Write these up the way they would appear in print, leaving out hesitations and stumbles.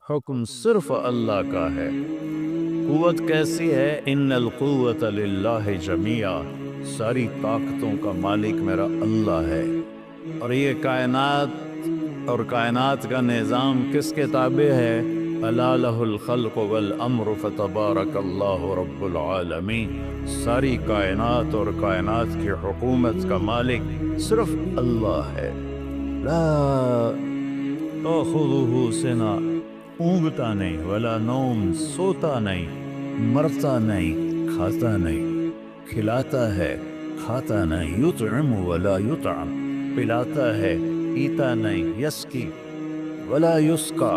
حکم صرف اللہ کا ہے۔ قوت کیسی ہے؟ ان القوت للہ جمیعا، ساری طاقتوں کا مالک میرا اللہ ہے۔ اور یہ کائنات اور کائنات کا نظام کس کے تابع ہے؟ الا لہ الخلق والامر فتبارک اللہ رب العالمین۔ ساری کائنات اور کائنات کی حکومت کا مالک صرف اللہ ہے۔ لا تأخذہ سنہ، اونگتا نہیں، ولا نوم، سوتا نہیں، مرتا نہیں، کھاتا نہیں، کھلاتا ہے، کھاتا نہیں، یطعم ولا یطعم، پلاتا ہے، پیتا نہیں، یسقی ولا یسقا،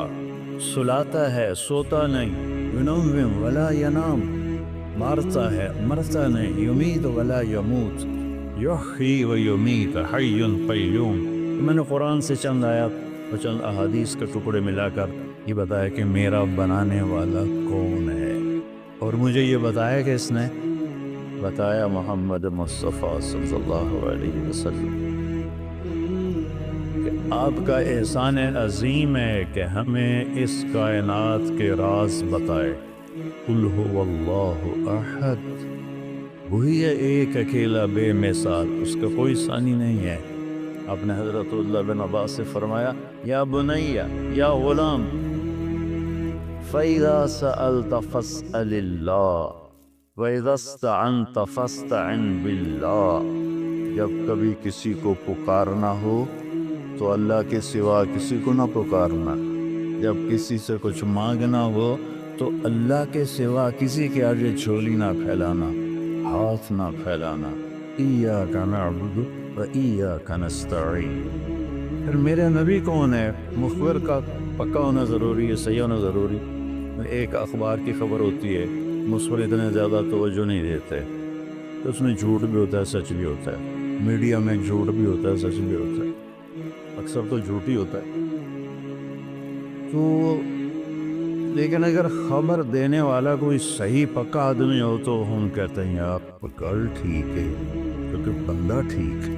سلاتا ہے، سوتا نہیں، ینوم ولا ینام، مارتا ہے، مرتا نہیں، یمید ولا یموت، یحیی و یمیت، حی قیوم۔ میں نے قرآن سے چند آیات اور چند احادیث کے ٹکڑے ملا کر یہ بتایا کہ میرا بنانے والا کون ہے، اور مجھے یہ بتایا کہ اس نے بتایا محمد مصطفیٰ صلی اللہ علیہ وسلم کہ آپ کا احسان عظیم ہے کہ ہمیں اس کائنات کے راز بتائے۔ قل هو اللہ احد، وہی ہے ایک اکیلا بے مثال، اس کا کوئی ثانی نہیں ہے۔ آپ نے حضرت عبداللہ بن عباس سے فرمایا یا بنیا، یا غلام، فَإِذَا سَأَلْتَ فَاسْأَلِ اللَّهِ وَإِذَا اسْتَعَنْتَ فَاسْتَعِنْ بِاللَّهِ، جب کبھی کسی کو پکارنا ہو تو اللہ کے سوا کسی کو نہ پکارنا، جب کسی سے کچھ مانگنا ہو تو اللہ کے سوا کسی کے آگے جھولی نہ پھیلانا، ہاتھ نہ پھیلانا۔ ایاک نعبد و ایاک نستعین۔ پھر میرے نبی کون ہے؟ مخبر کا پکا ہونا ضروری ہے، صحیح ہونا ضروری۔ ایک اخبار کی خبر ہوتی ہے، مصور اتنے زیادہ توجہ نہیں دیتے، تو اس میں جھوٹ بھی ہوتا ہے، سچ بھی ہوتا ہے۔ میڈیا میں جھوٹ بھی ہوتا ہے، سچ بھی ہوتا ہے، اکثر تو جھوٹ ہی ہوتا ہے۔ تو لیکن اگر خبر دینے والا کوئی صحیح پکا آدمی ہو تو ہم کہتے ہیں آپ گل ٹھیک ہے، کیونکہ بندہ ٹھیک ہے۔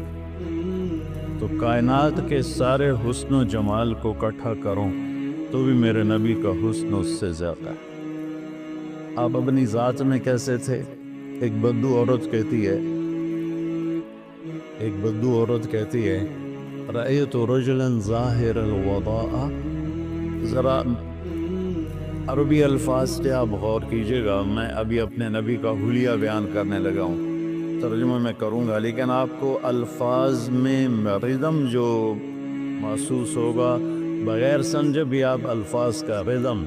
تو کائنات کے سارے حسن و جمال کو اکٹھا کروں تو بھی میرے نبی کا حسن اس سے زیادہ ہے۔ آپ اپنی ذات میں کیسے تھے؟ ایک بدو عورت کہتی ہے رأیت رجلا ظاہر الوضاء، ذرا عربی الفاظ سے آپ غور کیجئے گا، میں ابھی اپنے نبی کا حلیہ بیان کرنے لگا ہوں، ترجمہ میں کروں گا، لیکن آپ کو الفاظ میں ردم جو محسوس ہوگا، بغیر سمجھے بھی آپ الفاظ کا ردم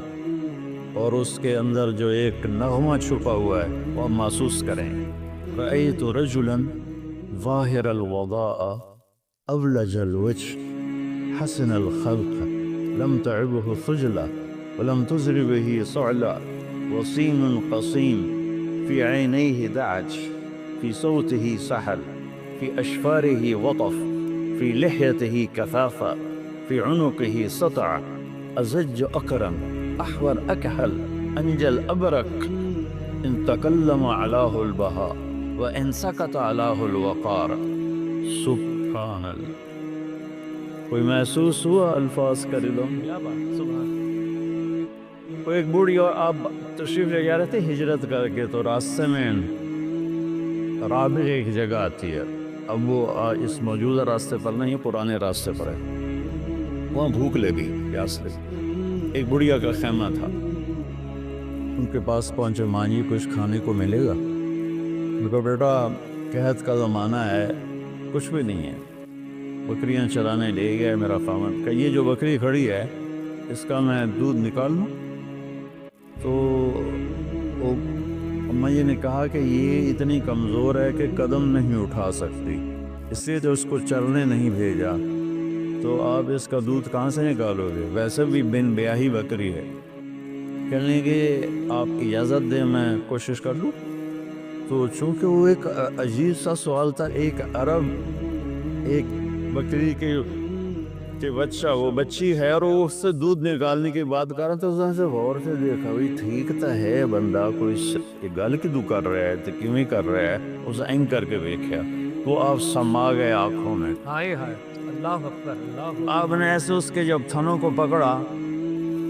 اور اس کے اندر جو ایک نغمہ چھپا ہوا ہے وہ محسوس کریں۔ رأیت رجلا ظاہر الوضاء أولج الوجه حسن الخلق لم تعبه خجلة ولم تزر به صعلة وصيم قصيم في عينيه دعج في صوته سحل في أشفاره وطف في لحيته كثافة في عنقه سطع أزج أقرن أحور أكحل أنجل أبرك إن تكلم علاه البهاء وإن سكت علاه الوقار۔ سبحان اللہ۔ کوئی محسوس ہوا الفاظ کا ردم؟ کوئی ایک بوڑھی، اور آپ تشریف لے جا رہے تھے ہجرت کر کے، تو راستے میں رابغ ایک جگہ آتی ہے، اب وہ اس موجودہ راستے پر نہیں، پرانے راستے پر ہے، وہاں بھوک لگی، پیاس لگی، ایک بڑھیا کا خیمہ تھا، ان کے پاس پہنچے، مانجی کچھ کھانے کو ملے گا؟ ان کو بیٹا قحط کا زمانہ ہے، کچھ بھی نہیں ہے، بکریاں چرانے لے گئے میرا خاوند، کہ یہ جو بکری کھڑی ہے اس کا میں دودھ نکال لوں؟ تو اما جی نے کہا کہ یہ اتنی کمزور ہے کہ قدم نہیں اٹھا سکتی، اس لیے تو اس کو چرنے نہیں بھیجا، تو آپ اس کا دودھ کہاں سے نکالو گے؟ ویسے بھی بن بیاہی بکری ہے۔ کہنے کہ آپ اجازت دیں میں کوشش کر لوں؟ تو چونکہ وہ ایک عجیب سا سوال تھا، ایک عرب ایک بکری کے بچہ، وہ بچی ہے اور وہ اس سے دودھ نکالنے کی بات کر رہا تھا، اس نے سے غور سے دیکھا، وہی ٹھیک تو ہے بندہ، کوئی گل کی کر رہا ہے تو کیوں کر رہا ہے، اس اینگ کر کے دیکھا، وہ آپ سما گئے آنکھوں میں، ہائے ہائے، اللہ اکبر، اللہ آپ نے ایسے اس کے جب تھنوں کو پکڑا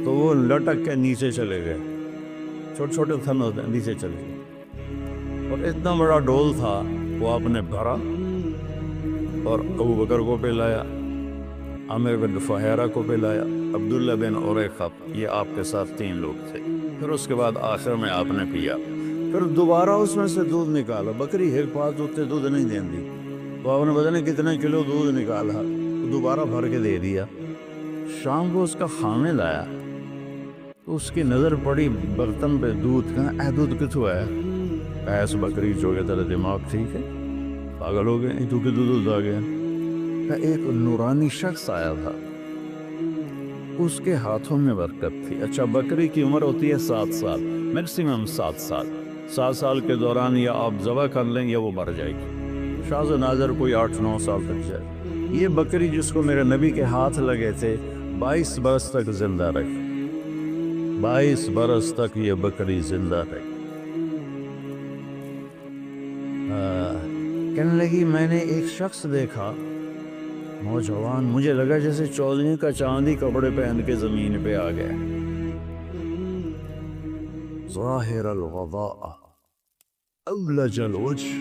تو وہ لٹک کے نیچے چلے گئے، چھوٹے چھوٹے تھن ہوتے ہیں، نیچے چلے گئے، اور اتنا بڑا ڈول تھا وہ آپ نے بھرا اور ابو بکر کو پلایا، عامر بن فہیرہ کو پلایا، عبداللہ بن عریقہ، یہ آپ کے ساتھ 3 لوگ تھے۔ پھر اس کے بعد آخر میں آپ نے پیا، پھر دوبارہ اس میں سے دودھ نکالا۔ بکری ایک پاس اتنے دودھ نہیں دیں دی، تو آپ نے پتہ نہیں کتنے کلو دودھ نکالا، دوبارہ بھر کے دے دیا۔ شام کو اس کا خامل آیا تو اس کی نظر پڑی برتن پہ دودھ کا، دودھ کتوں ہے؟ ایس بکری جو کہ تیرا دماغ ٹھیک ہے، پاگل ہو گئے، تو کہ دودھ آ گیا۔ ایک نورانی شخص آیا تھا، اس کے ہاتھوں میں برکت تھی۔ اچھا، بکری کی عمر ہوتی ہے 7 سال، میکسیمم 7 سال۔ 7 سال کے دوران یا آپ ذبح کر لیں یا وہ مر جائے گی، شاذ و نادر کوئی 8-9 سال تک جائے۔ یہ بکری جس کو میرے نبی کے ہاتھ لگے تھے 22 برس تک زندہ رہی، 22 برس تک یہ بکری زندہ رہی۔ کہنے لگی میں نے ایک شخص دیکھا نوجوان، مجھے لگا جیسے چودھری کا چاندی کپڑے پہن کے زمین پہ آ گیا، ظاہر الغضاء اولج الوجہ،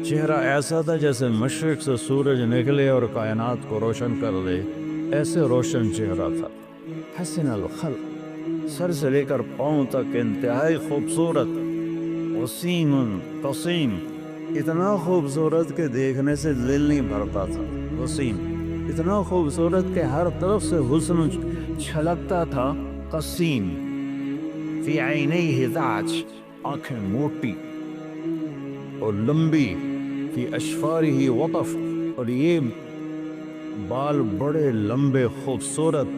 چہرہ ایسا تھا جیسے مشرق سے سورج نکلے اور کائنات کو روشن کر دے، ایسے روشن چہرہ تھا۔ حسن الخلق، سر سے لے کر پاؤں تک انتہائی خوبصورت، وسیم قسیم، اتنا خوبصورت کہ دیکھنے سے دل نہیں بھرتا تھا، وسیم، اتنا خوبصورت کہ ہر طرف سے حسن چھلکتا تھا، قسیم، فی عینیہ ذعج، آنکھیں موٹی اور لمبی، فی اشفارہ وطف، اور یہ بال بڑے لمبے خوبصورت،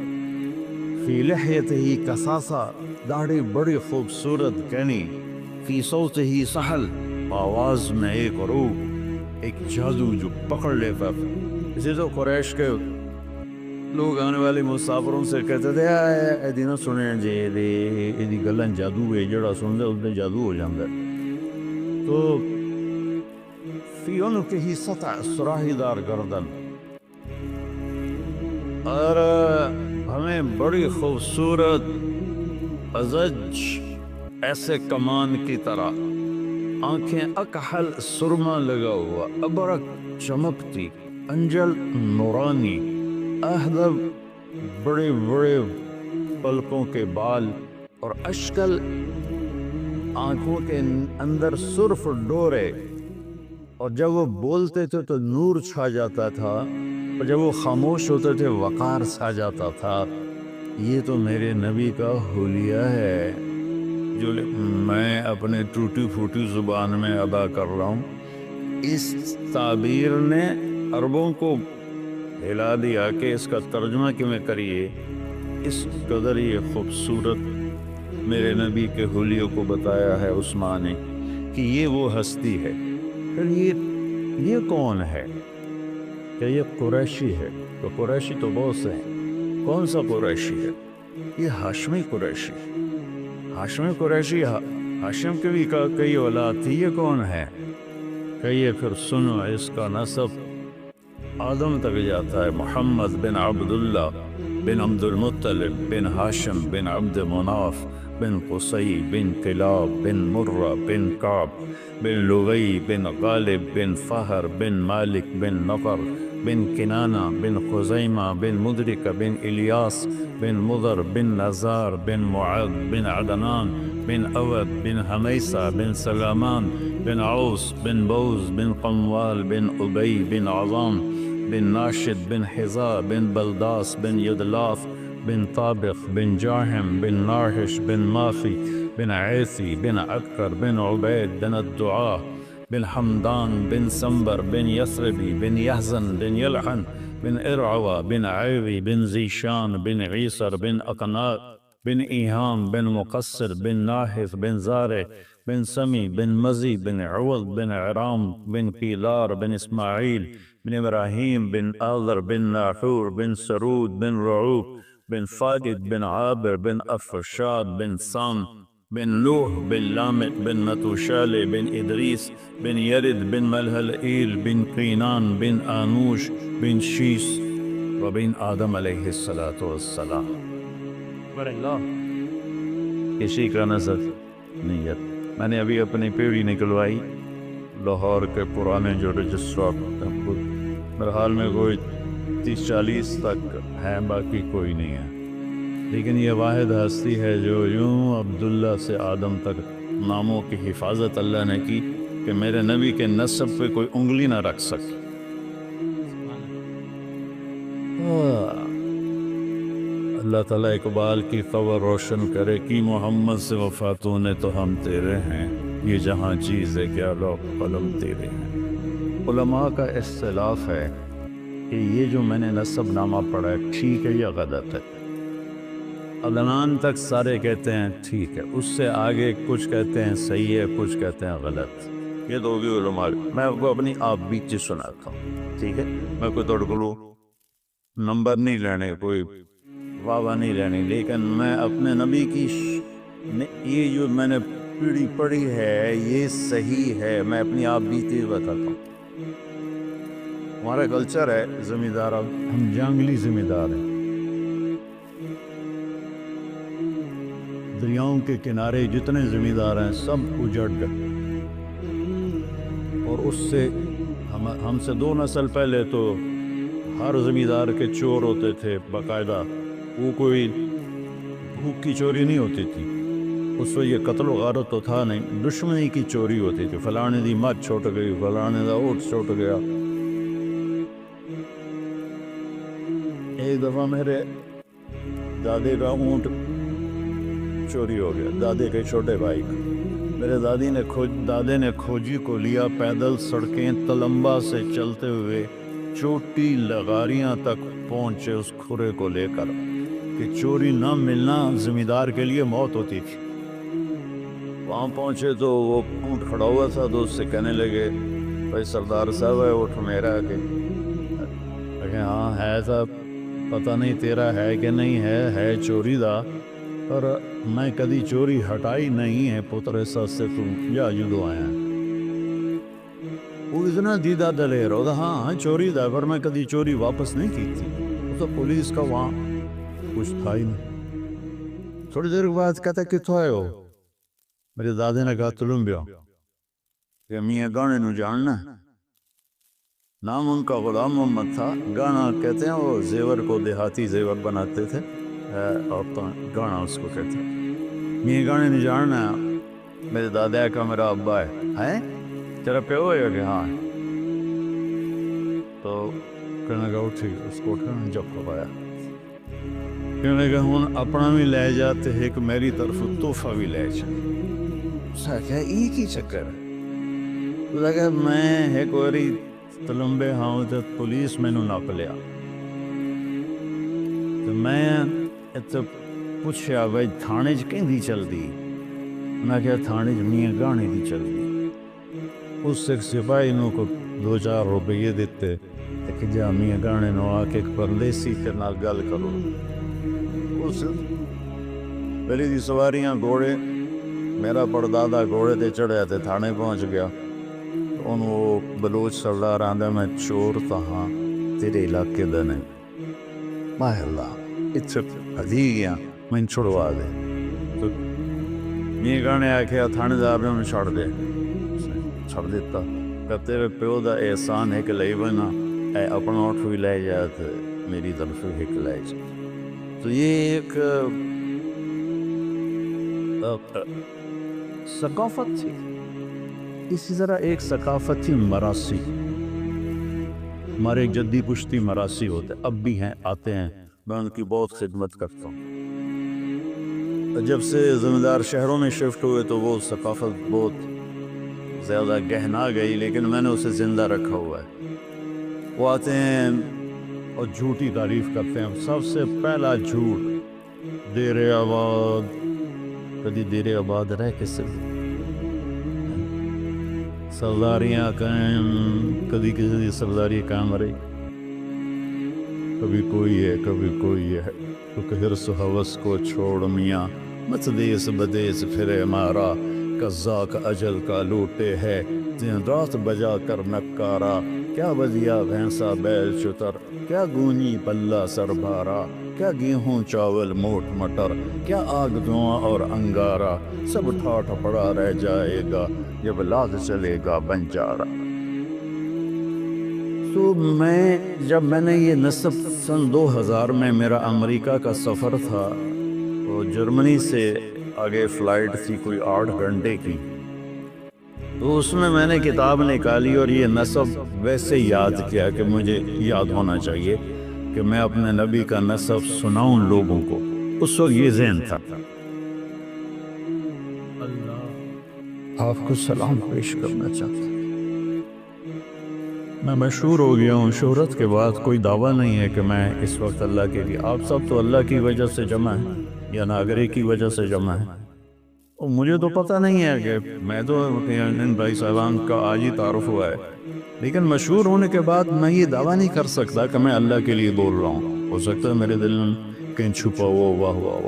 فی لحیتہ کثاثہ، داڑھی بڑی خوبصورت گھنی، فی صوتہ سحل، آواز میں ایک روح، ایک جادو جو پکڑ لیتا تھا۔ اسی تو قریش کے لوگ آنے والے مسافروں سے کہتے تھے اے دینا سنے جے دی گلن جادو ہے، جڑا سن دے اس نے جادو ہو جاندہ۔ تو فی عنقہ سطع، سراہی دار گردن، اور ہمیں بڑی خوبصورت ازج ایسے کمان کی طرح، آنکھیں اکحل سرما لگا ہوا، ابرق چمکتی، انجل نورانی، اہدب بڑے بڑے پلکوں کے بال، اور اشکل آنکھوں کے اندر سرخ ڈورے، اور جب وہ بولتے تھے تو نور چھا جاتا تھا، اور جب وہ خاموش ہوتے تھے وقار چھا جاتا تھا۔ یہ تو میرے نبی کا حلیہ ہے جو میں اپنے ٹوٹی پھوٹی زبان میں ادا کر رہا ہوں۔ اس تعبیر نے عربوں کو ہلا دیا کہ اس کا ترجمہ کیوں کریے، اس قدر یہ خوبصورت میرے نبی کے حلیوں کو بتایا ہے عثمان نے کہ یہ وہ ہستی ہے۔ پھر یہ کون ہے؟ کہ یہ قریشی ہے؟ تو قریشی تو بہت سے ہیں، کون سا قریشی ہے؟ یہ ہاشمی قریشی، ہاشمی قریشی، ہاشم کے بھی کئی اولاد تھی، یہ کون ہے؟ کہیے پھر سنو، اس کا نسب آدم تک جاتا ہے، محمد بن عبداللہ بن عبد المطلب بن ہاشم بن عبد مناف بن قصی بن کلاب بن مرہ بن کعب بن لغی بن غالب بن فہر بن مالک بن نفر بن کنانہ بن خزیمہ بن مدرکہ بن الیاس بن مضر بن نزار بن معد بن عدنان بن اود بن حمیسہ بن سلامان بن عوس بن بوز بن قموال بن ابی بن عظام بن ناشد بن حذاء بن بلداس بن یدلاف بن طابق بن جاحم بن ناحش بن ماخی بن عیثی بن عکر بن عبید بن الدعاء بن حمدان بن سنبر بن یثربی بن یحزن بن یلحن بن ارعوى بن عیوی بن زیشان بن عیسر بن اقناء بن ایہام بن مقصر بن ناحث بن زارع بن سمی بن مزی بن عوض بن عرام بن قیلار بن اسماعیل بن ابراہیم بن آذر بن ناحور بن سرود بن رعوب بن فاقد بن عابر بن افرشاد بن سام بن نوح بن لامت بن متوشال بن ادریس بن یرد بن ملہلئیل بن قینان بن آنوش بن شیس وبن آدم علیہ السلام۔ کسی کا نظر نہیں ہے. میں نے ابھی اپنی پیڑھی نکلوائی لاہور کے پرانے جو رجسٹرار میرے حال میں کوئی 30-40 تک ہیں، باقی کوئی نہیں ہے. لیکن یہ واحد ہستی ہے جو یوں عبداللہ سے آدم تک ناموں کی حفاظت اللہ نے کی کہ میرے نبی کے نسب پہ کوئی انگلی نہ رکھ سکے. اللہ تعالیٰ اقبال کی قبر روشن کرے کہ محمد سے وفاتوں نے تو ہم تیرے ہیں، یہ جہاں چیز ہے کیا لوگ قلم تیرے ہیں. علماء کا اختلاف ہے کہ یہ جو میں نے نسب نامہ پڑھا ہے ٹھیک ہے یا غلط ہے. عدنان تک سارے کہتے ہیں ٹھیک ہے، اس سے آگے کچھ کہتے ہیں صحیح ہے، کچھ کہتے ہیں غلط. یہ تو ہوگی علماء. میں آپ کو اپنی آپ بیچ سناتا ہوں، ٹھیک ہے. میں کوئی توڑ نمبر نہیں لینے، کوئی واہ نہیں لینے، لیکن میں اپنے نبی کی یہ جو میں نے پیڑھی پڑھی ہے یہ صحیح ہے. میں اپنی آپ بیتی بتاتا ہوں. ہمارا کلچر ہے زمیندار، ہم جنگلی زمیندار ہیں. دریاؤں کے کنارے جتنے زمیندار ہیں سب اجڑ گئے، اور اس سے ہم سے 2 نسل پہلے تو ہر زمیندار کے چور ہوتے تھے باقاعدہ. وہ کوئی بھوک کی چوری نہیں ہوتی تھی اس وقت، یہ قتل و غارت تو تھا نہیں، دشمنی کی چوری ہوتی تھی. فلانے دی مت چھوٹ گئی، فلانے دا اوٹ چھوٹ گیا. ایک دفعہ میرے دادے کا اونٹ چوری ہو گیا، دادے کے چھوٹے بھائی کا. میرے دادے نے کھوجی کو لیا، پیدل سڑکیں تلمبا سے چلتے ہوئے چوٹی لغاریاں تک پہنچے اس کھرے کو لے کر کہ چوری نہ ملنا زمیندار کے لیے موت ہوتی تھی. وہاں پہنچے تو وہ اونٹ کھڑا ہوا تھا، تو اس سے کہنے لگے بھائی سردار صاحب ہے اونٹ میرا کہ ہاں ہے صاحب، پتہ نہیں تیرا ہے کہ نہیں ہے چوری دا، پر میں کدی چوری ہٹائی نہیں ہے پتر، ایسا سے تم یا جدو آیا. وہ اتنا دیدہ دلیر ہوتا، ہاں چوری دا، پر میں کدی چوری واپس نہیں کی تھی. وہ تو پولیس کا وہاں کچھ تھا ہی نہیں. تھوڑی دیر بعد کہتا کتوں آئے ہو؟ میرے دادے نے کہا تلمبیا. کہ میاں گانے نو جاننا. نام ان کا غلام محمد تھا. گانا کہتے ہیں وہ زیور کو دیہاتی زیور بناتے تھے، اور گانا اس کو کہتے ہیں. میاں گانے نہیں جاننا. میرے دادا کا میرا ابا ہے تیرا پیو ہے کہ ہاں. تو کہنے لگا اٹھی، اس کو اٹھا جب کھپایا. کہنے لگا ہوں اپنا بھی لے جاتے ایک میری طرف تحفہ بھی لے جا. کیا ایک ہی چکر ہے. لگا میں ایک واری تلمبے ہاں تو پولیس میں ناپ لیا. تو میں پوچھا بھائی تھانے کہیں دی چل دی؟ میں کہا تھانے میاں گانے دی چل دی. اس ایک سپاہی نو کو 2-4 روپیے دیتے کہ جا میاں گانے نو آ کے ایک پردیسی کے نال گل کرو. اس پہلی دی سواریاں گھوڑے، میرا پردادا گھوڑے تے چڑھیا تے تھانے پہنچ گیا. انہوں وہ بلوچ سردار آندھا میں چور تھا ہاں تیرے علاقے دا نہیں. ماہ اللہ اتھے ہدی گیا میں چھڑوا دے. تو میاں گانے آکھیا تھانے دار نے انہوں چھڑ دے، چھڑ دیتا. کہ تیرے پیو دا احسان ہے کہ لئی بنا اے اپنا اٹھ بھی لے جاتے میری طرف ایک لے جا. تو یہ ایک ثقافت تھی. اسی طرح ایک ثقافت تھی مراسی. ہمارے ایک جدی پشتی مراسی ہوتے، اب بھی ہیں، آتے ہیں، میں ان کی بہت خدمت کرتا ہوں. جب سے زمیندار شہروں میں شفٹ ہوئے تو وہ ثقافت بہت زیادہ گہنا گئی، لیکن میں نے اسے زندہ رکھا ہوا ہے. وہ آتے ہیں اور جھوٹی تعریف کرتے ہیں. سب سے پہلا جھوٹ دیر آباد. کدی دیر آباد رہ کس سرداریاں قائم، کدی کسی دی سرداری قائم رہی. کبھی کوئی ہے کبھی کوئی ہے. تو حرص و حوث کو چھوڑ میاں مت دیس بدیس پھرے مارا. قزاق اجل کا لوٹے ہے دن رات بجا کر نکارا. کیا بدیا بھینسا بیل چتر، کیا گونی پلہ سر بھارا. کیا گیہوں چاول موٹ مٹر، کیا آگ دھواں اور انگارہ، سب ٹھاٹھ پڑا رہ جائے گا جب لاد چلے گا بنجارہ۔ تو جب میں نے یہ نصب سن 2000 میں میرا امریکہ کا سفر تھا، تو جرمنی سے آگے فلائٹ تھی کوئی 8 گھنٹے کی، تو اس میں نے کتاب نکالی اور یہ نصب ویسے یاد کیا کہ مجھے یاد ہونا چاہیے کہ میں اپنے نبی کا نصب سناؤں لوگوں کو۔ اس وقت یہ ذہن تھا۔ آپ کو سلام پیش کرنا چاہتا ہوں۔ میں مشہور ہو گیا ہوں، شہرت کے بعد کوئی دعویٰ نہیں ہے کہ میں اس وقت اللہ کے لیے، آپ سب تو اللہ کی وجہ سے جمع ہیں یا ناگرے کی وجہ سے جمع ہیں، اور مجھے تو پتہ نہیں ہے کہ میں تو ان بھائی صاحبان کا آج ہی تعارف ہوا ہے، لیکن مشہور ہونے کے بعد میں یہ دعویٰ نہیں کر سکتا کہ میں اللہ کے لیے بول رہا ہوں۔ ہو سکتا ہے میرے دل میں کہیں چھپا ہوا ہوا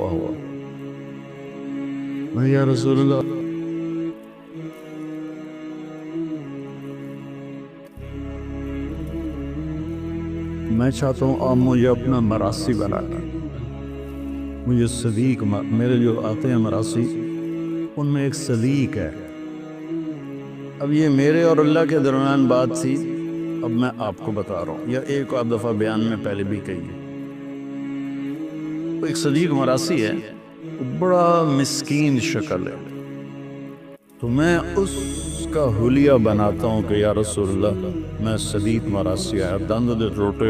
یا رسول اللہ۔ میں چاہتا ہوں آپ مجھے اپنا مراسی بنا دیں، مجھے صدیق، میرے جو آتے ہیں مراسی ان میں ایک صدیق ہے۔ اب یہ میرے اور اللہ کے درمیان بات تھی، اب میں آپ کو بتا رہا ہوں، یا ایک آدھ دفعہ بیان میں پہلے بھی کہی ہے۔ ایک صدیق مراسی ہے، بڑا مسکین شکل ہے، تو میں اس کا حلیہ بناتا ہوں کہ یا رسول اللہ میں صدیق مراسی ہے، دند دے ٹوٹے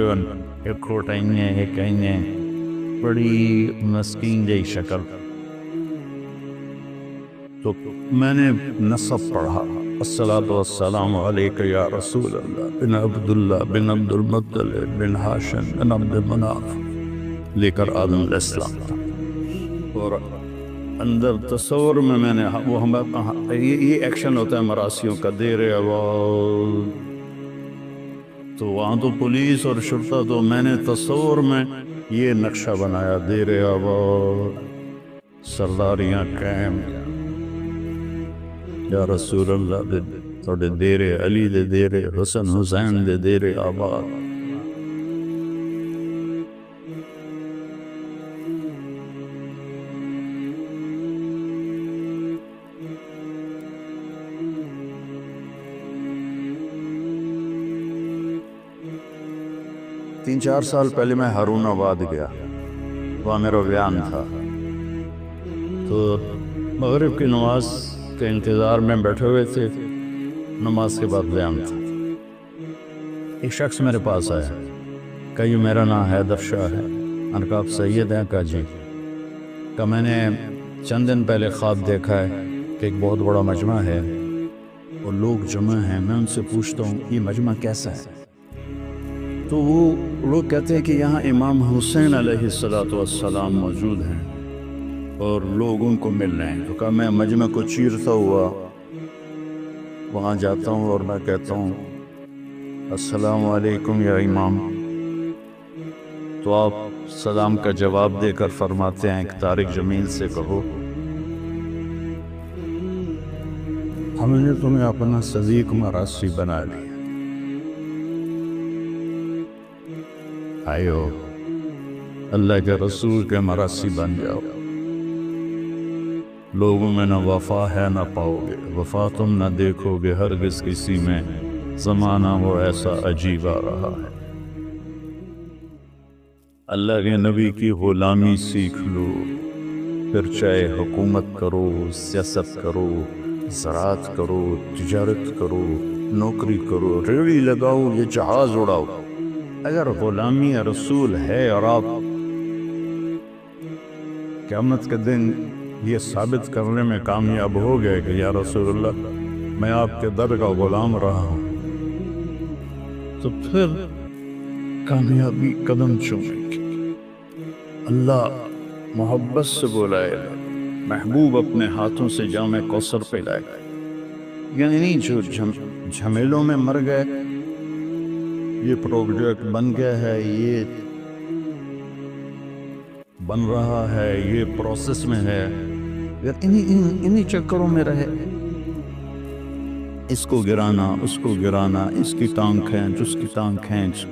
ایک کھوٹائیں ایک کہیں، بڑی مسکین جی شکل۔ تو میں نے نصب پڑھا، الصلاۃ والسلام علیک یا رسول اللہ بن عبداللہ بن عبد المطلب بن ہاشم بن عبد مناف، لے کر آدم علیہ السلام، اور اندر تصور میں نے وہ یہ ایکشن ہوتا ہے مراسیوں کا، دیر آواز، تو وہاں تو پولیس اور شرطہ، تو میں نے تصور میں یہ نقشہ بنایا، دیر آواز، سرداریاں قائم، یا رسول اللہ دے دیر علی دے دیر حسن حسین دے دیر آباد۔ تین چار سال پہلے میں ہارون آباد گیا، وہاں میرا بیان تھا، تو مغرب کی نماز کے انتظار میں بیٹھے ہوئے تھے، نماز کے بعد بیان تھا۔ ایک شخص میرے پاس آیا، کہا یہ میرا نام حیدر شاہ ہے۔ میں نے کہا آپ سید ہیں؟ کہا جی۔ کہا میں نے چند دن پہلے خواب دیکھا ہے کہ ایک بہت بڑا مجمع ہے اور لوگ جمع ہیں، میں ان سے پوچھتا ہوں یہ مجمع کیسا ہے؟ تو وہ لوگ کہتے ہیں کہ یہاں امام حسین علیہ السلام موجود ہیں اور لوگ ان کو مل رہے ہیں۔ تو کہا میں مجمع کو چیرتا ہوا وہاں جاتا ہوں اور میں کہتا ہوں السلام علیکم یا امام، تو آپ سلام کا جواب دے کر فرماتے ہیں کہ طارق جمیل سے کہو ہم نے تمہیں اپنا صدیق مراسی بنا لیا، آئیو اللہ کے رسول کے مراسی بن جاؤ، لوگوں میں نہ وفا ہے نہ پاؤ گے، وفا تم نہ دیکھو گے ہرگز کسی میں، زمانہ وہ ایسا عجیب آ رہا ہے۔ اللہ کے نبی کی غلامی سیکھ لو، پھر چاہے حکومت کرو، سیاست کرو، زراعت کرو، تجارت کرو، نوکری کرو، ریڑھی لگاؤ یا جہاز اڑاؤ، اگر غلامی رسول ہے اور آپ قیامت کے دن یہ ثابت کرنے میں کامیاب ہو گئے کہ یا رسول اللہ میں آپ کے در کا غلام رہا ہوں، تو پھر کامیابی قدم چومیں گے۔ اللہ محبت سے بلائے گا، محبوب اپنے ہاتھوں سے جام کوثر پلائے گا، یعنی جو جھمیلوں میں مر گئے، یہ پروجیکٹ بن گیا ہے، یہ بن رہا ہے، یہ پروسیس میں ہے، انہی چکروں میں رہے، اس کو گرانا، اس کو گرانا، اس کی ٹانگ کھینچ، اس کی ٹانگ کھینچ،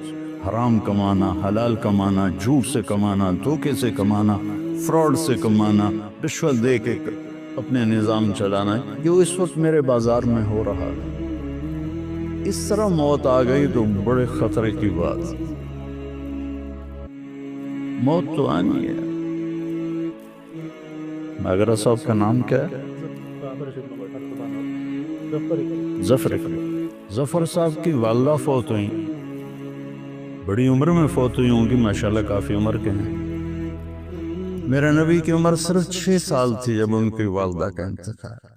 حرام کمانا، حلال کمانا، جھوٹ سے کمانا، دھوکے سے کمانا، فراڈ سے کمانا، رشوت دے کے اپنے نظام چلانا، جو اس وقت میرے بازار میں ہو رہا ہے۔ اس طرح موت آ گئی تو بڑے خطرے کی بات، موت تو آنی ہے۔ ماگرہ صاحب کا نام کیا ہے؟ ظفر صاحب کی والدہ فوت ہوئی، بڑی عمر میں فوت ہوئی ہوں گی، ماشاءاللہ کافی عمر کے ہیں۔ میرے نبی کی عمر صرف 6 سال تھی جب ان کی والدہ کا انتقال،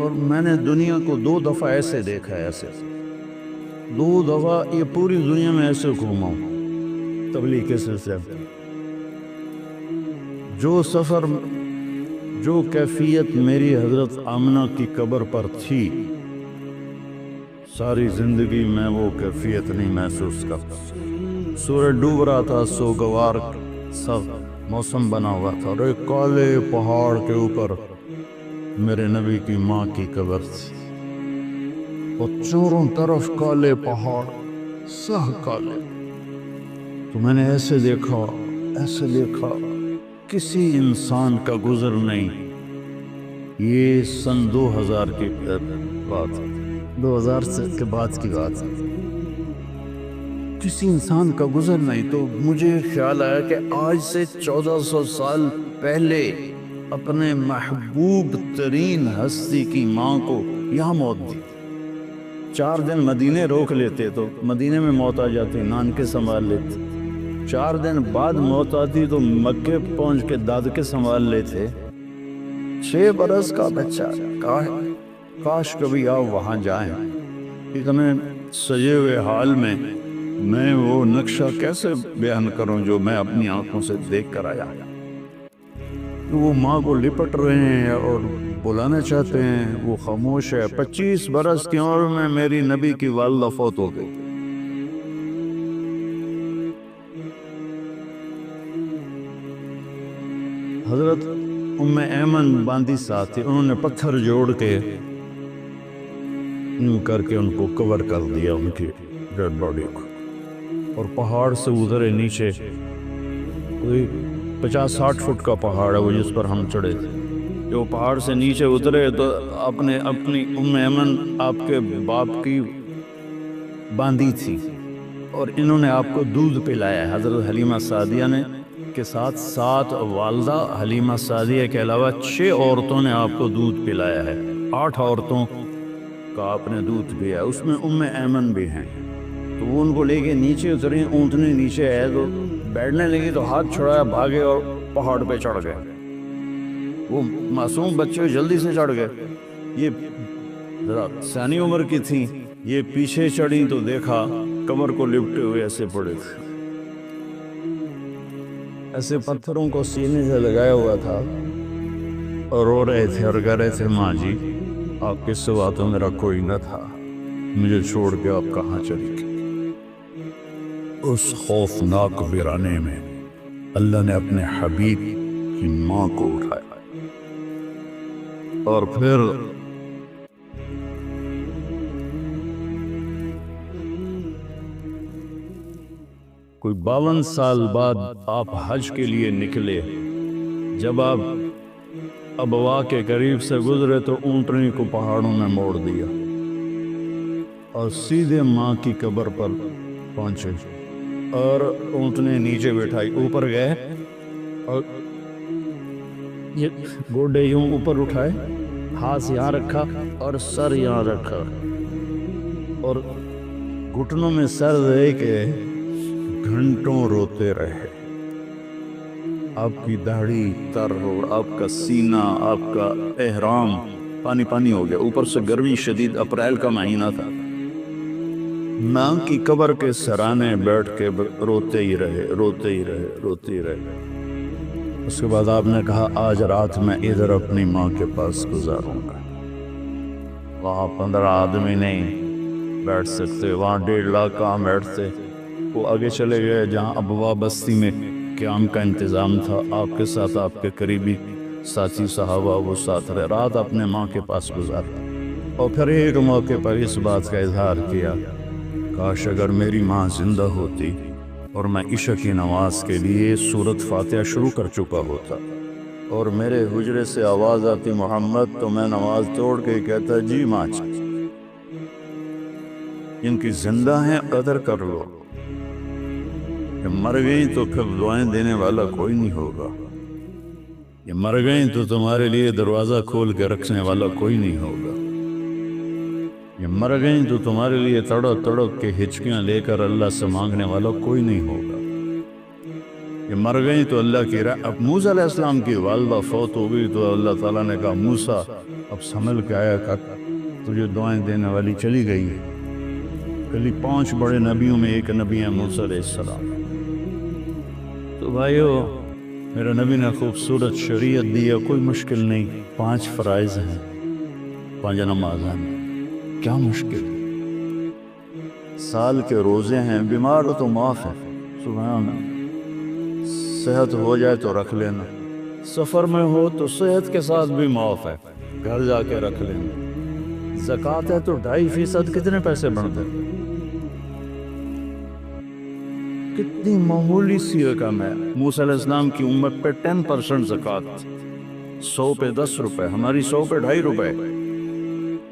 اور میں نے دنیا کو 2 دفعہ ایسے دیکھا ہے، ایسے 2 دفعہ یہ پوری دنیا میں ایسے گھوما ہوں تبلیغ کے سلسلے میں۔ جو سفر، جو کیفیت میری حضرت آمنہ کی قبر پر تھی، ساری زندگی میں وہ کیفیت نہیں محسوس کرتا۔ سورج ڈوب رہا تھا، سوگوار سب موسم بنا ہوا تھا، اور ایک کالے پہاڑ کے اوپر میرے نبی کی ماں کی قبر تھی، اور چاروں طرف کالے پہاڑ، سہ کالے۔ تو میں نے ایسے دیکھا، ایسے دیکھا، کسی انسان کا گزر نہیں۔ یہ سن 2000 کی بات، 2000 کے بعد کی بات، کسی انسان کا گزر نہیں۔ تو مجھے خیال آیا کہ آج سے 1400 سال پہلے اپنے محبوب ترین ہستی کی ماں کو یہاں موت دی۔ 4 دن مدینے روک لیتے تو مدینے میں موت آ جاتی، نانکے سنبھال لیتے۔ 4 دن بعد موت آتی تو مکے پہنچ کے دادکے سنبھال لیتے۔ 6 برس کا بچہ، کاش کبھی آپ وہاں جائیں۔ اتنے سجے ہوئے حال میں میں وہ نقشہ کیسے بیان کروں جو میں اپنی آنکھوں سے دیکھ کر آیا۔ وہ ماں کو لپٹ رہے ہیں اور بلانا چاہتے ہیں، وہ خاموش ہے۔ 25 برس کی عمر میں میری نبی کی والدہ فوت ہو گئی۔ حضرت ام ایمن باندی ساتھ تھی، انہوں نے پتھر جوڑ کے یوں کر کے ان کو کور کر دیا، ان کی ڈیڈ باڈی کو، اور پہاڑ سے اترے نیچے۔ کوئی 50-60 فٹ کا پہاڑ ہے وہ جس پر ہم چڑھے تھے۔ جو پہاڑ سے نیچے اترے تو اپنی ام ایمن آپ کے باپ کی باندی تھی، اور انہوں نے آپ کو دودھ پلایا ہے۔ حضرت حلیمہ سعدیہ نے کے ساتھ 7 والدہ حلیمہ سعدیہ کے علاوہ 6 عورتوں نے آپ کو دودھ پلایا ہے۔ 8 عورتوں کا آپ نے دودھ پیا ہے، اس میں ام ایمن بھی ہیں۔ تو وہ ان کو لے کے نیچے اتری، اونٹنی نیچے ہے تو بیٹھنے لگی تو ہاتھ چھڑایا، بھاگے اور پہاڑ پہ چڑھ گئے۔ وہ معصوم بچے جلدی سے چڑھ گئے۔ یہ ذرا سیانی عمر کی تھیں، یہ پیچھے چڑھی تو دیکھا کمر کو لپٹے ہوئے ایسے پڑے تھے، ایسے پتھروں کو سینے سے لگایا ہوا تھا، اور رو رہے تھے اور کہہ رہے تھے ماں جی آپ کے سوا تو میرا کوئی نہ تھا، مجھے چھوڑ کے آپ کہاں چلی گئی۔ اس خوفناک ویرانے میں اللہ نے اپنے حبیب کی ماں کو اٹھایا، اور پھر کوئی 52 سال بعد آپ حج کے لیے نکلے۔ جب آپ ابوا کے قریب سے گزرے تو اونٹنی کو پہاڑوں میں موڑ دیا اور سیدھے ماں کی قبر پر پہنچے، اور اونٹنی نیچے بٹھائی، اوپر گئے اور یہ گوڈے یوں اوپر اٹھائے، ہاتھ یہاں رکھا اور سر یہاں رکھا، اور گھٹنوں میں سر دے کے گھنٹوں روتے رہے۔ آپ کی داڑھی تر اور آپ کا سینہ، آپ کا احرام پانی پانی ہو گیا، اوپر سے گرمی شدید، اپریل کا مہینہ تھا۔ ماں کی قبر کے سرانے بیٹھ کے روتے ہی رہے، روتے ہی رہے، روتے ہی رہے۔ اس کے بعد آپ نے کہا آج رات میں ادھر اپنی ماں کے پاس گزاروں گا۔ وہاں 15 آدمی نہیں بیٹھ سکتے، وہاں 1.5 لاکھ کہاں بیٹھتے۔ وہ آگے چلے گئے جہاں ابوا بستی میں قیام کا انتظام تھا، آپ کے ساتھ آپ کے قریبی ساتھی صحابہ وہ ساتھ رہے، رات اپنے ماں کے پاس گزارا، اور پھر ایک موقع پر اس بات کا اظہار کیا کاش اگر میری ماں زندہ ہوتی اور میں عشاء کی نماز کے لیے سورت فاتحہ شروع کر چکا ہوتا اور میرے حجرے سے آواز آتی محمد، تو میں نماز توڑ کے کہتا جی ماں، ان کی زندہ ہیں قدر کر لو، یہ مر گئی تو پھر دعائیں دینے والا کوئی نہیں ہوگا، یہ مر گئی تو تمہارے لیے دروازہ کھول کے رکھنے والا کوئی نہیں ہوگا، یہ مر گئی تو تمہارے لیے تڑپ تڑپ کے ہچکیاں لے کر اللہ سے مانگنے والا کوئی نہیں ہوگا، یہ مر گئی تو اللہ کی اب موسیٰ علیہ السلام کی والدہ فوت ہو گئی تو اللہ تعالیٰ نے کہا موسیٰ اب سنبھل کے آیا کر، تجھے دعائیں دینے والی چلی گئی ہے۔ کلی 5 بڑے نبیوں میں ایک نبی ہے موسیٰ علیہ السلام۔ تو بھائیو، میرا نبی نے خوبصورت شریعت دی ہے، کوئی مشکل نہیں، 5 فرائض ہیں، 5 نماز ہیں، کیا مشکل؟ سال کے روزے ہیں، بیمار ہو تو معاف ہے، سبحان اللہ، صحت ہو جائے تو رکھ لینا، سفر میں ہو تو صحت کے ساتھ بھی معاف ہے، گھر جا کے رکھ لینا، زکوٰۃ ہے تو 2.5% کتنے پیسے بنتے ہیں؟ کتنی معمولی سی رقم ہے۔ موسیٰ علیہ السلام کی امت پہ 10% زکوٰۃ، 100 پہ 10 روپے، ہماری 100 پہ 2.5 روپے،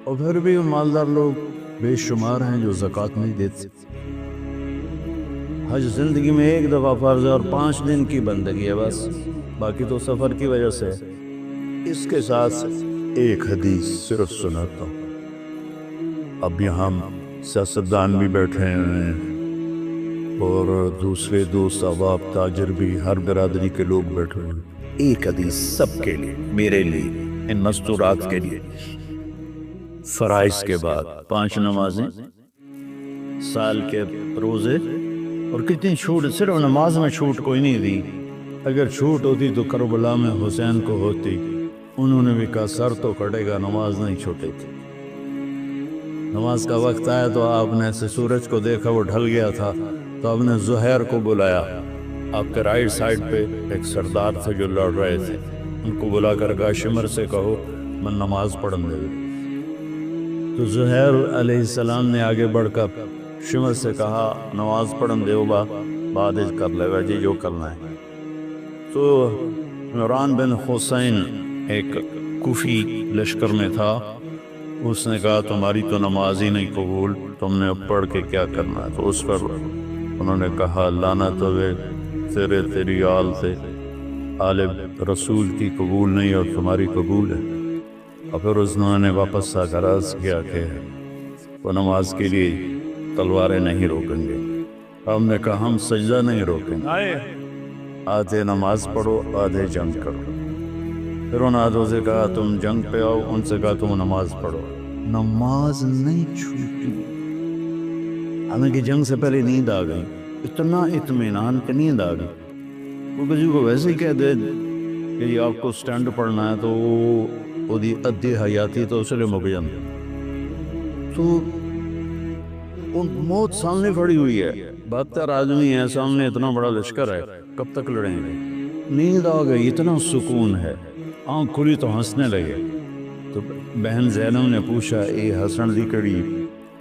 اور پھر بھی مالدار لوگ بے شمار ہیں جو زکوٰۃ نہیں دیتے۔ حج زندگی میں ایک دفعہ فرض ہے اور 5 دن کی بندگی ہے بس، باقی تو سفر کی وجہ سے۔ اس کے ساتھ ایک حدیث صرف سناتا ہوں، اب یہاں سیاستدان بھی بیٹھے ہیں اور دوسرے دوست احباب تاجر بھی، ہر برادری کے لوگ بیٹھے ہیں، ایک حدیث سب کے لیے، میرے لیے، ان مستورات کے لیے۔ فرائض کے بعد 5 نمازیں، سال کے روزے، اور کتنی چھوٹ، صرف نماز میں چھوٹ کوئی نہیں دی، اگر چھوٹ ہوتی تو کربلا میں حسین کو ہوتی، انہوں نے بھی کہا سر تو کٹے گا، نماز نہیں چھوٹے تھی۔ نماز کا وقت آیا تو آپ نے ایسے سورج کو دیکھا، وہ ڈھل گیا تھا، تو آپ نے زہیر کو بلایا، آپ کے رائٹ سائڈ پہ ایک سردار تھے جو لڑ رہے تھے، ان کو بلا کر کہا شمر سے کہو میں نماز پڑھن دے۔ تو زہیر علیہ السلام نے آگے بڑھ کر شمر سے کہا نماز پڑھن دے با، بعد کر لے گا جی جو کرنا ہے۔ تو عمران بن حسین ایک کوفی لشکر میں تھا، اس نے کہا تمہاری تو نماز ہی نہیں قبول، تم نے پڑھ کے کیا کرنا ہے؟ تو اس پر انہوں نے کہا لعنت ہوئے تیری آل سے، آل رسول کی قبول نہیں اور تمہاری قبول ہے۔ اور پھر انہوں نے واپس آ کر عرض کیا کہ وہ نماز کے لیے تلواریں نہیں روکیں گے۔ ہم نے کہا ہم سجدہ نہیں روکیں گے، آدھے نماز پڑھو آدھے جنگ کرو۔ پھر ان آدھوں سے کہا تم جنگ پہ آؤ، ان سے کہا تم نماز پڑھو۔ نماز نہیں چھوٹی، حالانکہ جنگ سے پہلے نیند آ گئی، اتنا اطمینان کہ نیند آ گئی۔ وہ کسی کو ویسے ہی کہہ دے کہ یہ آپ کو سٹینڈ پڑھنا ہے تو وہ دی ادھی حیاتی تو اس لیے مک جاندے، تو موت سامنے کھڑی ہوئی ہے، 72 آدمی ہے سامنے، اتنا بڑا لشکر ہے، کب تک لڑیں گے؟ نیند آ گئی، اتنا سکون ہے، آنکھ کھلی تو ہنسنے لگے۔ تو بہن زینب نے پوچھا اے ہسن دی کڑی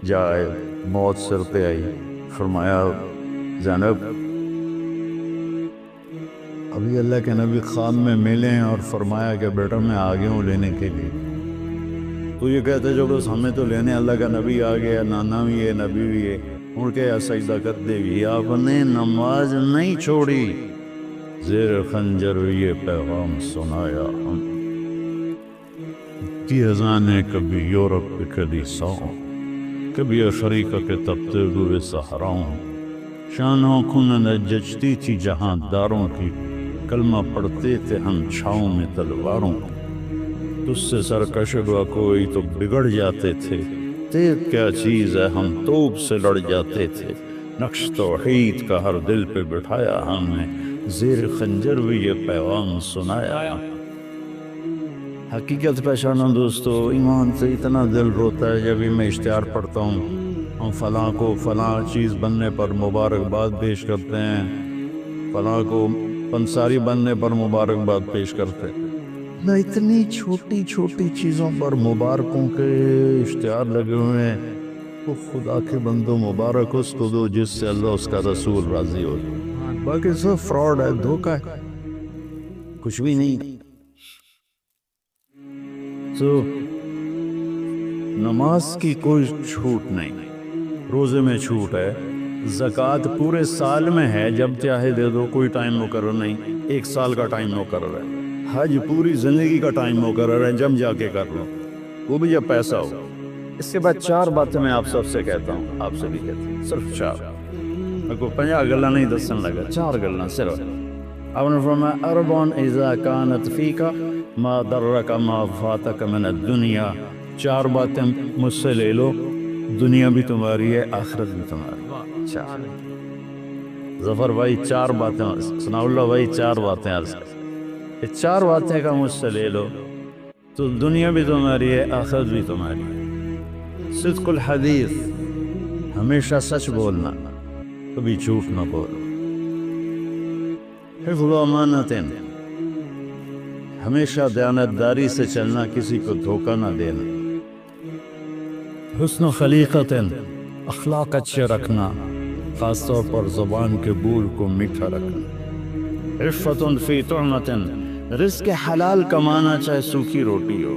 جائے، موت سر پہ آئی، فرمایا زینب ابھی اللہ کے نبی خواب میں ملے ہیں اور فرمایا کہ بیٹا میں آ گیا ہوں لینے کے لیے۔ تو یہ کہتے جو بس ہمیں تو لینے اللہ کا نبی آ گیا، نانا بھی ہے نبی بھی ہے، اڑ کے سجدہ کرتے بھی۔ آپ نے نماز نہیں چھوڑی، زیر خنجر یہ پیغام سنایا ہم کی اذانیں، کبھی یورپ کے کلیساؤں، کبھی افریقہ کے تپتے ہوئے صحراؤں، شانوں کھن جچتی تھی جہاں داروں کی، کلمہ پڑھتے تھے ہم چھاؤں میں تلواروں، تجھ سے سرکش ہوا کوئی تو بگڑ جاتے تھے، تیر کیا چیز ہے ہم توپ سے لڑ جاتے تھے، نقش توحید کا ہر دل پہ بٹھایا ہم نے، زیر خنجر بھی یہ پیغام سنایا۔ حقیقت پہچانا دوستو، ایمان سے اتنا دل روتا ہے جب میں اشتہار پڑھتا ہوں، ہم فلاں کو فلاں چیز بننے پر مبارکباد پیش کرتے ہیں، فلاں کو پنساری بننے پر مبارکباد پیش کرتے ہیں، نہ اتنی چھوٹی چھوٹی چیزوں پر مبارکوں کے اشتہار لگے ہوئے ہیں۔ وہ خدا کے بندوں مبارک اس کو دو جس سے اللہ اس کا رسول راضی ہو، باقی سب فراڈ ہے، دھوکہ ہے، کچھ بھی نہیں۔ تو نماز کی کوئی چھوٹ نہیں، روزے میں چھوٹ ہے، زکوٰۃ پورے سال میں ہے، جب چاہے دے دو، کوئی ٹائم مقرر نہیں، 1 سال کا ٹائم مقرر ہے، حج پوری زندگی کا ٹائم مقرر ہے، جب جا کے کر لو، وہ بھی جب پیسہ ہو۔ اس کے بعد 4 باتیں میں آپ سب سے کہتا ہوں، آپ سے بھی کہتا ہوں، صرف 4، میں کو 50 گلہ نہیں دسن لگا، 4 گلہ صرف۔ آپ نے فرمایا اربعن اذا کانت فیک ما درک ما فاتک من الدنیا، 4 باتیں مجھ سے لے لو، دنیا بھی تمہاری ہے، آخرت بھی تمہاری۔ 4 ظفر بھائی 4 باتیں، ثناء اللہ بھائی 4 باتیں عرض کر، یہ 4 باتیں کا مجھ سے لے لو تو دنیا بھی تمہاری ہے، آخرت بھی تمہاری ہے۔ صدق الحدیث، ہمیشہ سچ بولنا، کبھی جھوٹ نہ بولو۔ حفظ امانت، ہمیشہ دیانتداری سے چلنا، کسی کو دھوکہ نہ دینا۔ حسن خلیقت، اخلاق اچھے رکھنا، خاص طور پر زبان کے بول کو میٹھا رکھنا۔ عفت فی طعمت، رزق حلال کمانا، چاہے سوکھی روٹی ہو،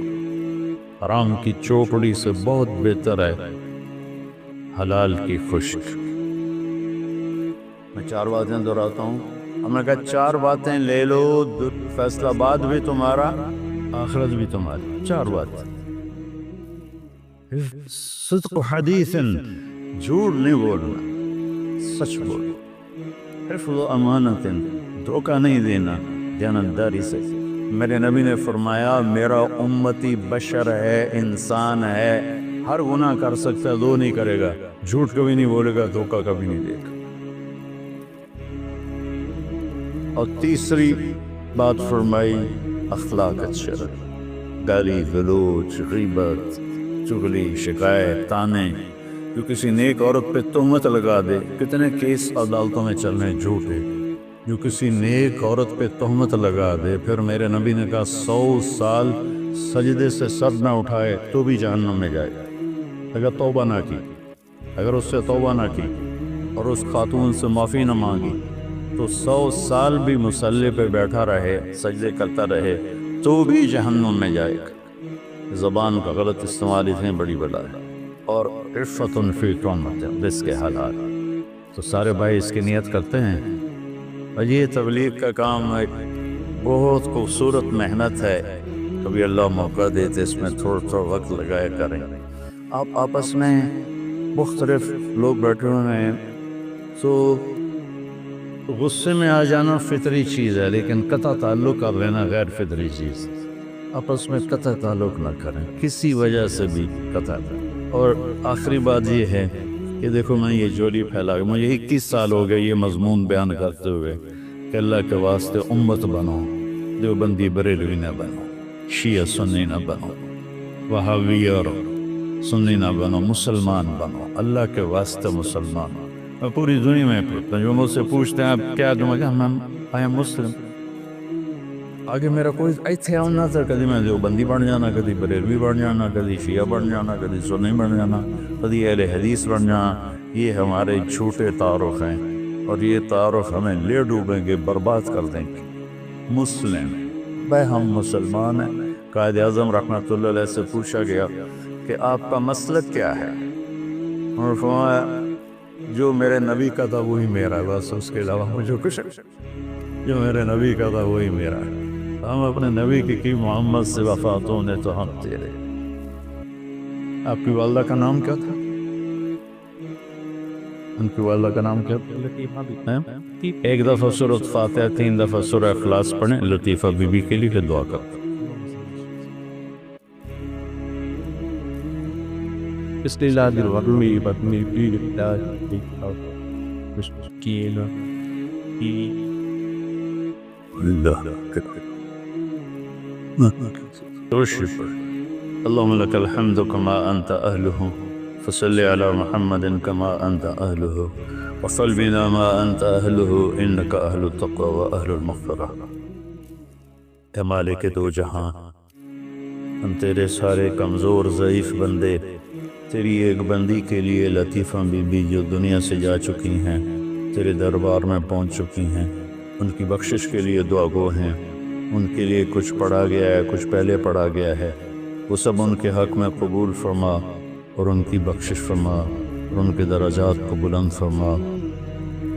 حرام کی چوپڑی سے بہت بہتر ہے حلال کی خشک۔ میں 4 باتیں دہراتا ہوں، ہم نے کہا 4 باتیں لے لو، فیصلہ باد بھی تمہارا، آخرت بھی تمہاری۔ 4 باتیں، صدق حدیث، جھوٹ نہیں بولنا، سچ بولو۔ حفظ امانت، دھوکہ نہیں دینا، دیانتداری سے۔ میرے نبی نے فرمایا میرا امتی بشر ہے، انسان ہے، ہر گناہ کر سکتا ہے، 2 نہیں کرے گا، جھوٹ کبھی نہیں بولے گا، دھوکہ کبھی نہیں دے گا۔ اور تیسری بات فرمائی اخلاق اچھے رکھ، گالی گلوچ، غیبت، چغلی، شکایت، تانے، جو کسی نیک عورت پہ تہمت لگا دے، کتنے کیس عدالتوں میں چل رہے ہیں جھوٹے، جو کسی نیک عورت پہ تہمت لگا دے، پھر میرے نبی نے کہا 100 سال سجدے سے سر نہ اٹھائے تو بھی جہنم میں جائے گا، اگر توبہ نہ کی، اگر اس سے توبہ نہ کی اور اس خاتون سے معافی نہ مانگی تو 100 سال بھی مصلی پہ بیٹھا رہے، سجدے کرتا رہے تو بھی جہنم میں جائے گا۔ زبان کا غلط استعمال اتنی بڑی بلا ہے۔ اور عفت فی طعمت، رزق حلال، تو سارے بھائی اس کی نیت کرتے ہیں۔ اور یہ تبلیغ کا کام ایک بہت خوبصورت محنت ہے، کبھی اللہ موقع دیتے اس میں تھوڑا وقت لگایا کریں۔ آپ آپس میں مختلف لوگ بیٹھے ہوئے ہیں، تو غصے میں آ جانا فطری چیز ہے، لیکن قطع تعلق کر لینا غیر فطری چیز۔ آپس میں قطع تعلق نہ کریں کسی وجہ سے بھی، قطع۔ اور آخری بات یہ ہے کہ دیکھو میں یہ جولی پھیلا گیا، مجھے 21 سال ہو گئے یہ مضمون بیان کرتے ہوئے کہ اللہ کے واسطے امت بنو، دیوبندی بریلوی نہ بنو، شیعہ سنی نہ بنو، وہابی اور سنی نہ بنو، مسلمان بنو، اللہ کے واسطے مسلمان۔ میں پوری دنیا میں پڑھتا ہوں، جو مجھ سے پوچھتے ہیں آپ کیا، آئی ایم مسلم، آگے میرا کوئی ایتھے نہ تھا، کدی میں دیوبندی بن جانا، کدی بریلوی بن جانا، کدی شیعہ بن جانا، کدی سنی بن جانا، کدی اہل حدیث بن جانا۔ یہ ہمارے جھوٹے تعارف ہیں، اور یہ تعارف ہمیں لے ڈوبیں گے، برباد کر دیں گے۔ مسلم بھائی، ہم مسلمان ہیں۔ قائد اعظم رحمۃ اللہ علیہ سے پوچھا گیا کہ آپ کا مسلک کیا ہے؟ انہوں نے فرمایا جو میرے نبی کا تھا وہی میرا ہے، بس اس کے علاوہ مجھے کچھ، جو میرے نبی کا تھا وہی میرا ہے۔ ہم اپنے نبی کی محمد سے وفاتوں نے تو ہم تیرے۔ آپ کی والدہ کا نام کیا تھا؟ ان کی والدہ کا نام کیا تھا؟ ایک دفعہ سورۃ فاتحہ، 3 دفعہ سورہ اخلاص پڑھیں لطیفہ بی بی کے لیے، پھر دعا کریں۔ اس لیے لا دلوی بدنی پیر اللہ اللهم لك الحمد كما أنت أهله، فصل على محمد كما أنت أهله، وصل بنا ما أنت أهله، إنك أهل التقوى وأهل المغفرة۔ اے مالک دو جہاں، ہم تیرے سارے کمزور ضعیف بندے تیری ایک بندی کے لیے لطیفہ بی بی جو دنیا سے جا چکی ہیں، تیرے دربار میں پہنچ چکی ہیں، ان کی بخشش کے لیے دعا گو ہیں۔ ان کے لیے کچھ پڑھا گیا ہے، کچھ پہلے پڑھا گیا ہے، وہ سب ان کے حق میں قبول فرما اور ان کی بخشش فرما اور ان کے درجات کو بلند فرما،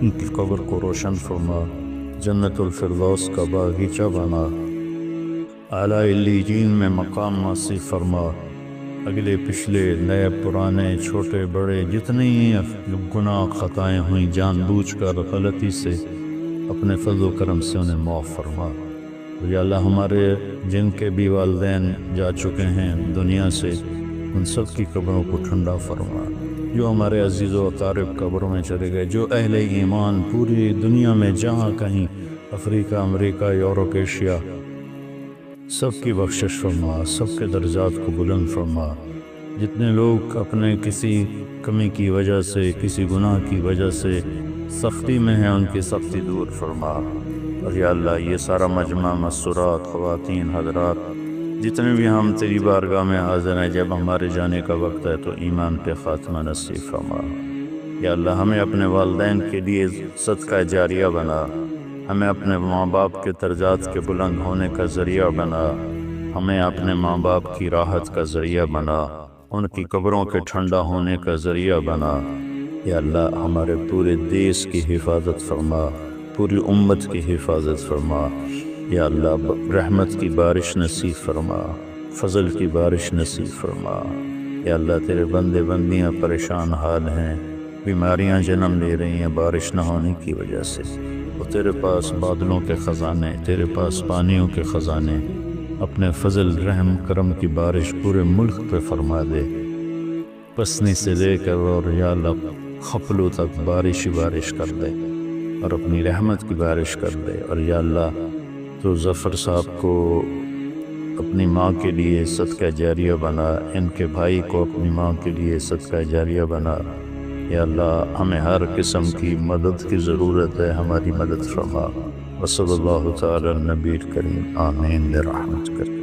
ان کی قبر کو روشن فرما، جنت الفردوس کا باغیچہ بنا، اعلیٰ علیین میں مقام نصیب فرما۔ اگلے پچھلے نئے پرانے چھوٹے بڑے جتنے ہی گناہ خطائیں ہوئیں جان بوجھ کر غلطی سے، اپنے فضل و کرم سے انہیں معاف فرما۔ یا اللہ ہمارے جن کے بھی والدین جا چکے ہیں دنیا سے، ان سب کی قبروں کو ٹھنڈا فرما۔ جو ہمارے عزیز و اقارب قبروں میں چلے گئے، جو اہل ایمان پوری دنیا میں جہاں کہیں افریقہ، امریکہ، یورپ، ایشیا، سب کی بخشش فرما، سب کے درجات کو بلند فرما۔ جتنے لوگ اپنے کسی کمی کی وجہ سے، کسی گناہ کی وجہ سے سختی میں ہیں، ان کی سختی دور فرما۔ اور یا اللہ یہ سارا مجمع، مسورات، خواتین، حضرات، جتنے بھی ہم تیری بارگاہ میں حاضر ہیں، جب ہمارے جانے کا وقت ہے تو ایمان پہ خاتمہ نصیب فرما۔ یا اللہ ہمیں اپنے والدین کے لیے صدقہ جاریہ بنا، ہمیں اپنے ماں باپ کے درجات کے بلند ہونے کا ذریعہ بنا، ہمیں اپنے ماں باپ کی راحت کا ذریعہ بنا، ان کی قبروں کے ٹھنڈا ہونے کا ذریعہ بنا۔ یا اللہ ہمارے پورے دیش کی حفاظت فرما، پوری امت کی حفاظت فرما۔ یا اللہ رحمت کی بارش نصیب فرما، فضل کی بارش نصیب فرما۔ یا اللہ تیرے بندے بندیاں پریشان حال ہیں، بیماریاں جنم لے رہی ہیں بارش نہ ہونے کی وجہ سے، وہ تیرے پاس بادلوں کے خزانے، تیرے پاس پانیوں کے خزانے، اپنے فضل رحم کرم کی بارش پورے ملک پہ فرما دے، پسنی سے لے کر اور یا اللہ خپلو تک بارش ہی بارش کر دے اور اپنی رحمت کی بارش کر دے۔ اور یا اللہ تو ظفر صاحب کو اپنی ماں کے لیے صدقہ جاریہ بنا، ان کے بھائی کو اپنی ماں کے لیے صدقہ جاریہ بنا۔ یا اللہ ہمیں ہر قسم کی مدد کی ضرورت ہے، ہماری مدد فرما۔ وصلی اللہ تعالی النبی الکریم، آمین برحمتک۔